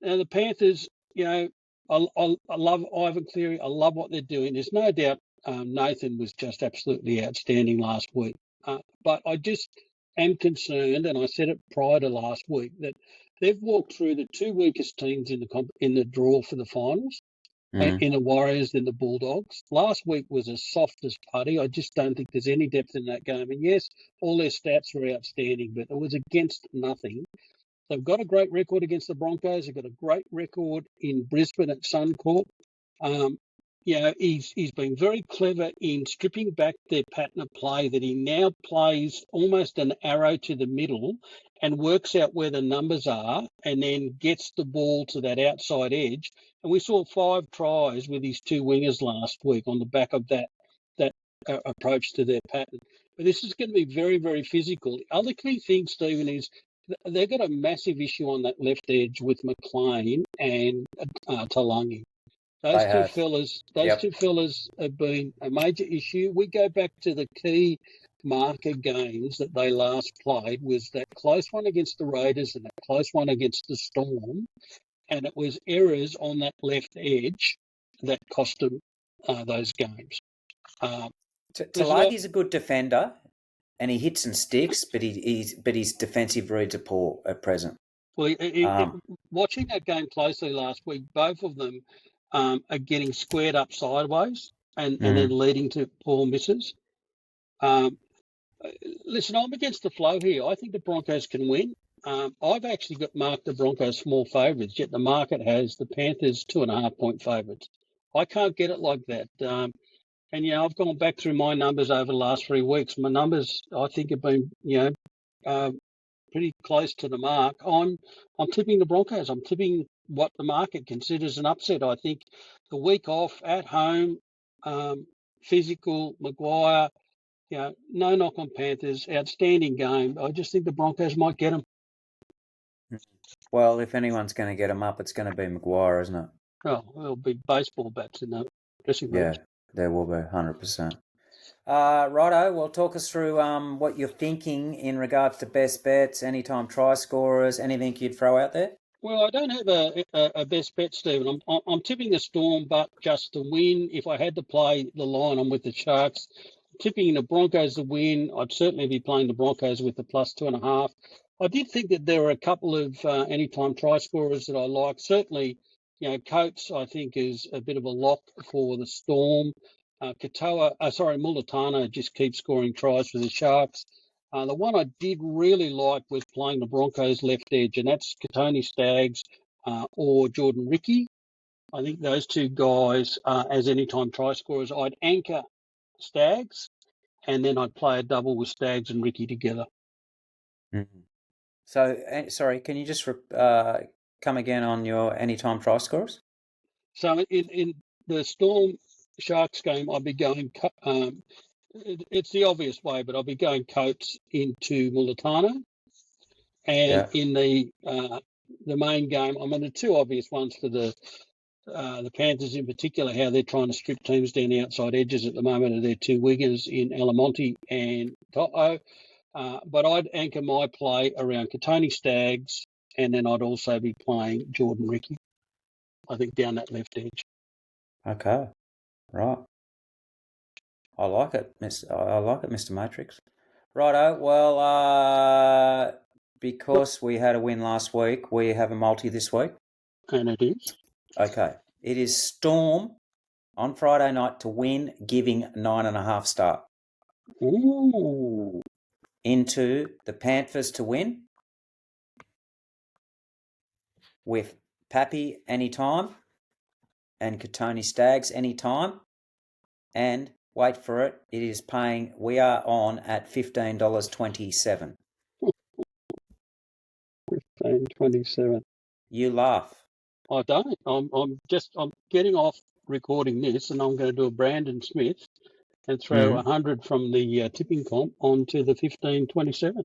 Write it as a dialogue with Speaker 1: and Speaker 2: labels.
Speaker 1: Now the Panthers, I love Ivan Cleary. I love what they're doing. There's no doubt Nathan was just absolutely outstanding last week. But I just am concerned, and I said it prior to last week, that they've walked through the two weakest teams in the draw for the finals, in the Warriors and the Bulldogs. Last week was as soft as putty. I just don't think there's any depth in that game. And yes, all their stats were outstanding, but it was against nothing. They've got a great record against the Broncos. They've got a great record in Brisbane at Suncorp. He's been very clever in stripping back their pattern of play, that he now plays almost an arrow to the middle and works out where the numbers are and then gets the ball to that outside edge. And we saw 5 tries with his 2 wingers last week on the back of that approach to their pattern. But this is going to be very, very physical. The other key thing, Stephen, is they've got a massive issue on that left edge with McLean and Talangi. Those two fellas have been a major issue. We go back to the key marker games that they last played, was that close one against the Raiders and that close one against the Storm, and it was errors on that left edge that cost them those games.
Speaker 2: Talagi's a good defender, and he hits and sticks, but his defensive reads are poor at present.
Speaker 1: Well, watching that game closely last week, both of them are getting squared up sideways and then leading to poor misses. Listen, I'm against the flow here. I think the Broncos can win. I've actually marked the Broncos small favourites, yet the market has the Panthers 2.5-point favourites. I can't get it like that. And I've gone back through my numbers over the last 3 weeks. My numbers, I think, have been, pretty close to the mark. I'm tipping the Broncos. I'm tipping what the market considers an upset. I think the week off at home, physical, Maguire, no knock on Panthers, outstanding game. I just think the Broncos might get them.
Speaker 2: Well, if anyone's going to get them up, it's going to be Maguire, isn't it?
Speaker 1: Oh, there'll be baseball bats in the dressing room.
Speaker 2: Yeah, there will be, 100%. Righto, well, talk us through what you're thinking in regards to best bets, anytime try scorers, anything you'd throw out there?
Speaker 1: Well, I don't have a best bet, Stephen. I'm tipping the Storm, but just to win. If I had to play the line, I'm with the Sharks. Tipping the Broncos to win, I'd certainly be playing the Broncos with the plus 2.5. I did think that there were a couple of anytime try scorers that I like. Certainly, Coates, I think, is a bit of a lock for the Storm. Mulatano just keeps scoring tries for the Sharks. The one I did really like was playing the Broncos left edge, and that's Katoni Staggs or Jordan Ricky. I think those two guys as anytime try scorers. I'd anchor Staggs, and then I'd play a double with Staggs and Ricky together.
Speaker 2: Mm-hmm. So, sorry, can you just come again on your anytime try scorers?
Speaker 1: So in the Storm Sharks game, I'll be going, it's the obvious way, but I'll be going Coates into Mulatano. And in the main game, the two obvious ones for the Panthers in particular, how they're trying to strip teams down the outside edges at the moment are their 2 wingers in Alamonte and To'o. But I'd anchor my play around Katoni Staggs, and then I'd also be playing Jordan Ricky, I think, down that left edge.
Speaker 2: Okay, right. I like it, Mr. Matrix. Righto. Well, because we had a win last week, we have a multi this week.
Speaker 1: And it is.
Speaker 2: Okay. It is Storm on Friday night to win, giving 9.5 start.
Speaker 1: Ooh.
Speaker 2: Into the Panthers to win with Pappy anytime and Katoni Staggs anytime. And wait for it, it is paying, we are on at $15.27.
Speaker 1: $15.27.
Speaker 2: You laugh.
Speaker 1: I don't. I'm getting off recording this, and I'm going to do a Brandon Smith and throw 100 from the tipping comp onto the 15.27.